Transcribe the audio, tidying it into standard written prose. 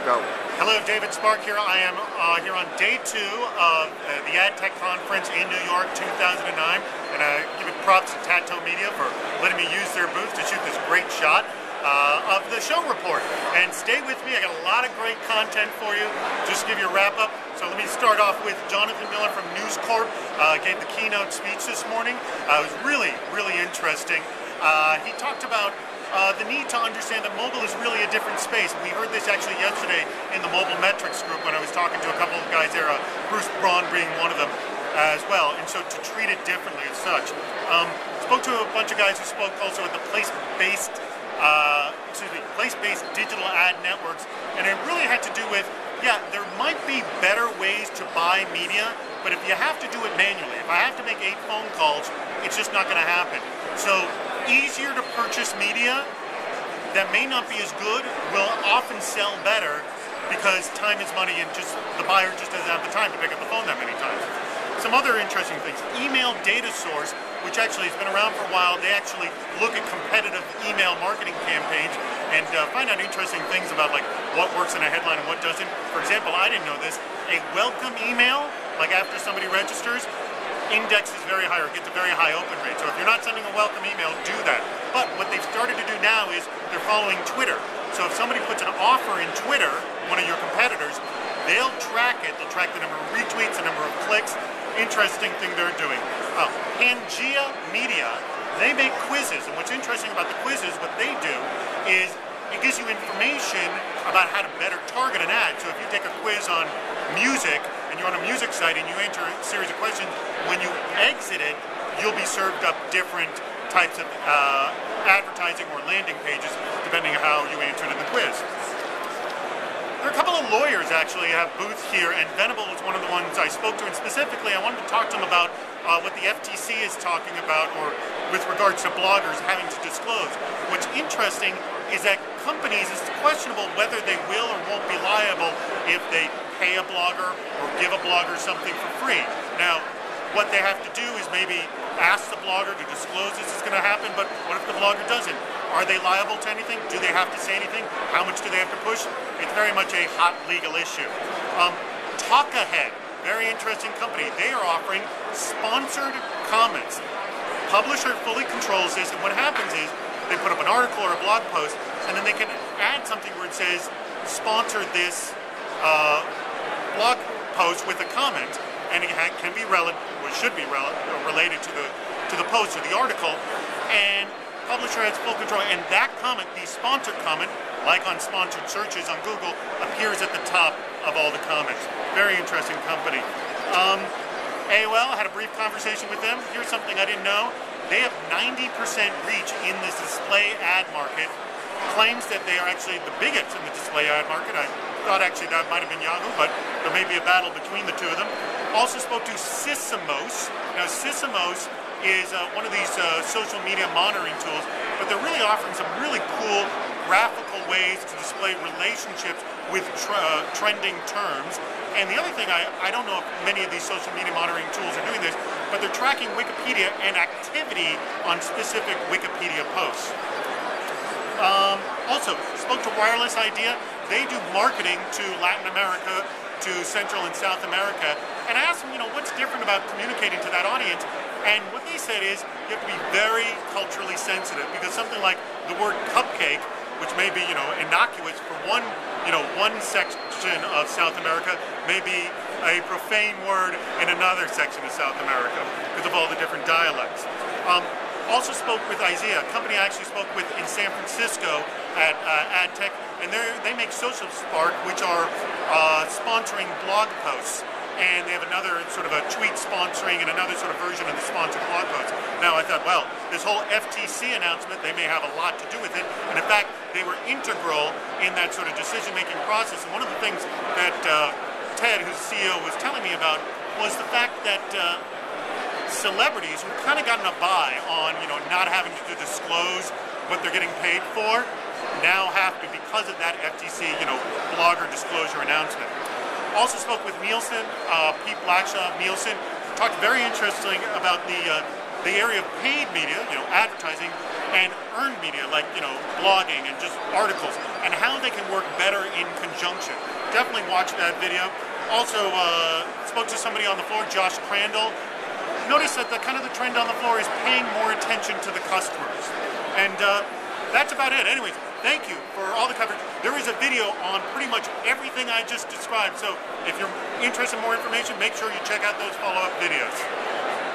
Go. Hello, David Spark here. I am here on day 2 of the AdTech conference in New York 2009, and I give props to Tatto Media for letting me use their booth to shoot this great shot of the show report. And stay with me, I got a lot of great content for you. Just to give you a wrap up. So let me start off with Jonathan Miller from News Corp. Gave the keynote speech this morning. It was really interesting. He talked about the need to understand that mobile is really a different space. We heard this actually yesterday in the Mobile Metrics group when I was talking to a couple of guys there, Bruce Braun being one of them as well, and so to treat it differently as such. Spoke to a bunch of guys who spoke also at the place-based digital ad networks, and it really had to do with, yeah, there might be better ways to buy media, but if you have to do it manually, if I have to make 8 phone calls, it's just not going to happen. So easier to purchase media that may not be as good will often sell better because time is money and just the buyer just doesn't have the time to pick up the phone that many times. Some other interesting things. Email Data Source, which actually has been around for a while, they actually look at competitive email marketing campaigns and find out interesting things about like what works in a headline and what doesn't. For example, I didn't know this, a welcome email, like after somebody registers, indexes very high or gets a very high open rate. So if you're not sending a welcome email, do that. But what they've started to do now is they're following Twitter. So if somebody puts an offer in Twitter, one of your competitors, they'll track it. They'll track the number of retweets, the number of clicks. Interesting thing they're doing. Pangea Media, they make quizzes. And what's interesting about the quizzes, what they do is it gives you information about how to better target an ad. So if you take a quiz on music, and you're on a music site and you enter a series of questions, when you exit it, you'll be served up different types of advertising or landing pages, depending on how you answered in the quiz. There are a couple of lawyers actually have booths here, and Venable is one of the ones I spoke to, and specifically I wanted to talk to them about what the FTC is talking about, or with regards to bloggers having to disclose. What's interesting is that companies, it's questionable whether they will or won't be liable if they pay a blogger or give a blogger something for free. Now, what they have to do is maybe ask the blogger to disclose this is going to happen, but what if the blogger doesn't? Are they liable to anything? Do they have to say anything? How much do they have to push? It's very much a hot legal issue. Talk Ahead, very interesting company. They are offering sponsored comments. Publisher fully controls this, and what happens is they put up an article or a blog post, and then they can add something where it says, sponsor this blog post with a comment, and it can be relevant, or should be related to the post or the article, and publisher has full control, and that comment, the sponsored comment, like on sponsored searches on Google, appears at the top of all the comments. Very interesting company. AOL, I had a brief conversation with them. Here's something I didn't know. They have 90% reach in this display ad market. Claims that they are actually the biggest in the display ad market. I thought actually that might have been Yahoo, but there may be a battle between the two of them. Also spoke to Sysomos. Now Sysomos is one of these social media monitoring tools, but they're really offering some really cool graphical ways to display relationships with trending terms. And the other thing, I don't know if many of these social media monitoring tools are doing this, but they're tracking Wikipedia and activity on specific Wikipedia posts. Also, spoke to Wireless Idea. They do marketing to Latin America, to Central and South America, and I asked them, what's different about communicating to that audience? And what they said is you have to be very culturally sensitive, because something like the word cupcake, which may be, innocuous for one section of South America, may be a profane word in another section of South America because of all the different dialects. Also spoke with IZEA, a company I actually spoke with in San Francisco at AdTech, and they make Social Spark, which are sponsoring blog posts. And they have another sort of a tweet sponsoring and another sort of version of the sponsored blog posts. Now I thought, well, this whole FTC announcement, they may have a lot to do with it. And in fact, they were integral in that sort of decision-making process. And one of the things that Ted, who's CEO, was telling me about was the fact that celebrities who kind of gotten a buy on, not having to disclose what they're getting paid for, now have to because of that FTC, blogger disclosure announcement. Also spoke with Nielsen, Pete Blackshaw of Nielsen. Talked very interesting about the area of paid media, advertising, and earned media, like, blogging and just articles, and how they can work better in conjunction. Definitely watch that video. Also, spoke to somebody on the floor, Josh Crandall. Notice that the trend on the floor is paying more attention to the customers. And that's about it. Anyways, thank you for all the coverage. There is a video on pretty much everything I just described. So if you're interested in more information, make sure you check out those follow-up videos.